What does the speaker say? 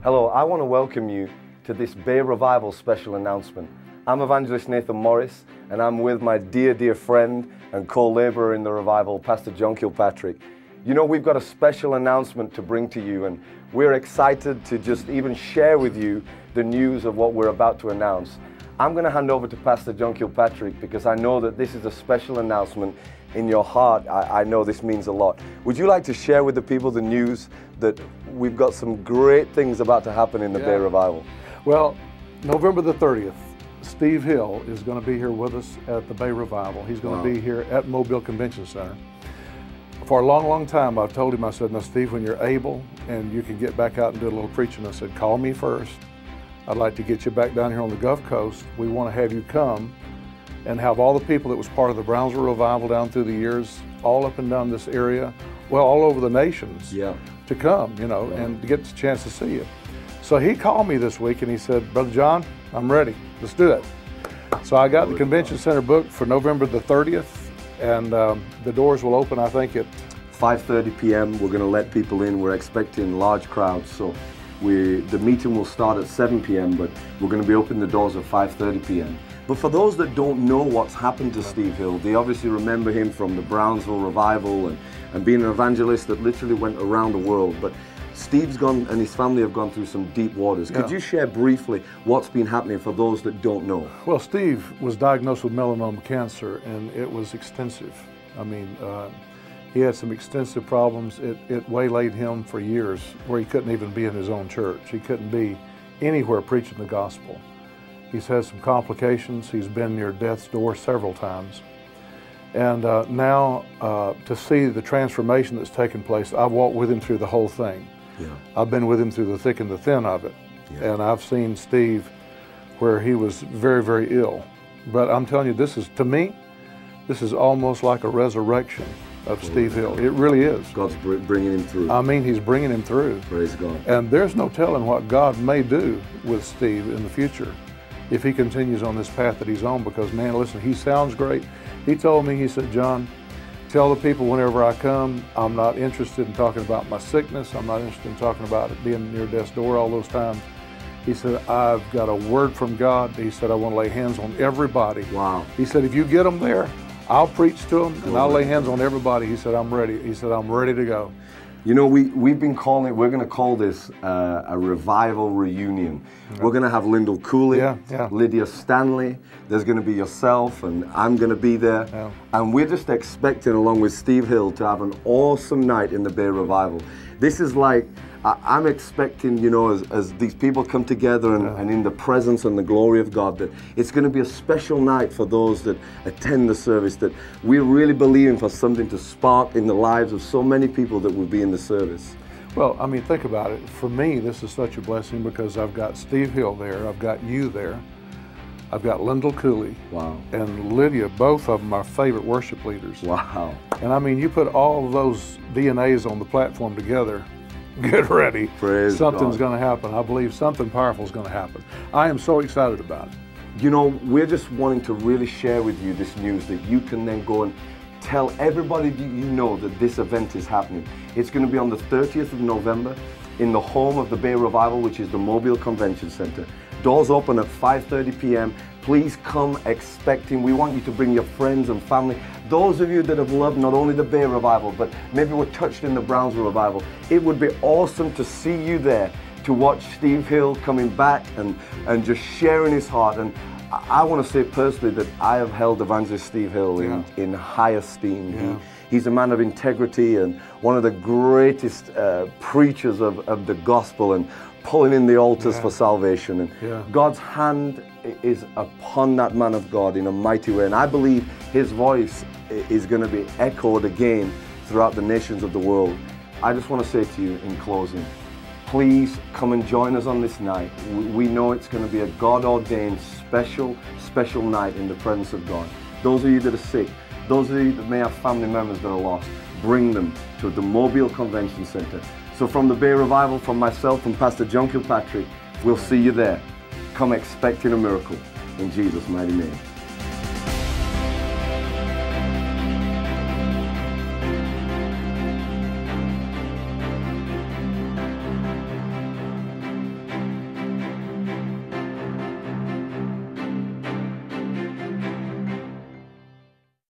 Hello, I want to welcome you to this Bay Revival special announcement. I'm Evangelist Nathan Morris, and I'm with my dear friend and co-laborer in the revival, Pastor John Kilpatrick. You know, we've got a special announcement to bring to you, and we're excited to just even share with you the news of what we're about to announce. I'm going to hand over to Pastor John Kilpatrick because I know that this is a special announcement in your heart. I know this means a lot. Would you like to share with the people the news that we've got some great things about to happen in the Bay Revival? Well, November the 30th, Steve Hill is going to be here with us at the Bay Revival. He's going to be here at Mobile Convention Center. For a long time, I've told him, I said, now Steve, when you're able and you can get back out and do a little preaching, I said, call me first. I'd like to get you back down here on the Gulf Coast. We want to have you come and have all the people that was part of the Brownsville revival down through the years, all up and down this area, well, all over the nations, to come, you know, and to get the chance to see you. So he called me this week and he said, Brother John, I'm ready. Let's do it. So I got the convention center booked for November the 30th, and the doors will open, I think, at 5:30 p.m. We're going to let people in. We're expecting large crowds, so the meeting will start at 7 p.m., but we're going to be opening the doors at 5:30 p.m. But for those that don't know what's happened to Steve Hill, they obviously remember him from the Brownsville revival and being an evangelist that literally went around the world. But Steve's gone and his family have gone through some deep waters. Could you share briefly what's been happening for those that don't know? Well, Steve was diagnosed with melanoma cancer, and it was extensive. I mean, he had some extensive problems. It waylaid him for years where he couldn't even be in his own church. He couldn't be anywhere preaching the gospel. He's had some complications. He's been near death's door several times. And now to see the transformation that's taken place, I've walked with him through the whole thing. I've been with him through the thick and the thin of it. And I've seen Steve where he was very ill. But I'm telling you, this is, to me, this is almost like a resurrection of Steve Hill. It really is. God's bringing him through. I mean, he's bringing him through. Praise God. And there's no telling what God may do with Steve in the future if he continues on this path that he's on, because, man, listen, he sounds great. He told me, he said, John, tell the people whenever I come, I'm not interested in talking about my sickness. I'm not interested in talking about it being near death's door all those times. He said, I've got a word from God. He said, I want to lay hands on everybody. Wow. He said, if you get them there, I'll preach to them and I'll lay hands on everybody. He said, I'm ready. He said, I'm ready to go. You know, we've been calling, we're going to call this a revival reunion. We're going to have Lyndall Cooley, Lydia Stanley, there's going to be yourself, and I'm going to be there. And we're just expecting, along with Steve Hill, to have an awesome night in the Bay Revival. This is like, I'm expecting, you know, as these people come together and in the presence and the glory of God, that it's going to be a special night for those that attend the service, that we're really believing for something to spark in the lives of so many people that will be in the service. Well, I mean, think about it. For me, this is such a blessing because I've got Steve Hill there, I've got you there, I've got Lyndall Cooley, and Lydia. Both of them are favorite worship leaders. Wow. And I mean, you put all of those DNAs on the platform together, get ready. Praise Something's God. going to happen. I believe something powerful is going to happen. I am so excited about it. You know, we're just wanting to really share with you this news that you can then go and tell everybody that you know that this event is happening. It's going to be on the 30th of November in the home of the Bay Revival, which is the Mobile Convention Center. Doors open at 5:30 p.m. Please come expecting. We want you to bring your friends and family. Those of you that have loved not only the Bay Revival, but maybe were touched in the Brownsville Revival, it would be awesome to see you there, to watch Steve Hill coming back and just sharing his heart. And I want to say personally that I have held Evangelist Steve Hill in high esteem. He's a man of integrity and one of the greatest preachers of the gospel and pulling in the altars for salvation. And God's hand is upon that man of God in a mighty way. And I believe his voice is going to be echoed again throughout the nations of the world. I just want to say to you in closing, please come and join us on this night. We know it's going to be a God-ordained special night in the presence of God. Those of you that are sick, those of you that may have family members that are lost, bring them to the Mobile Convention Center. So from the Bay Revival, from myself and Pastor John Kilpatrick, we'll see you there. Come expecting a miracle in Jesus' mighty name.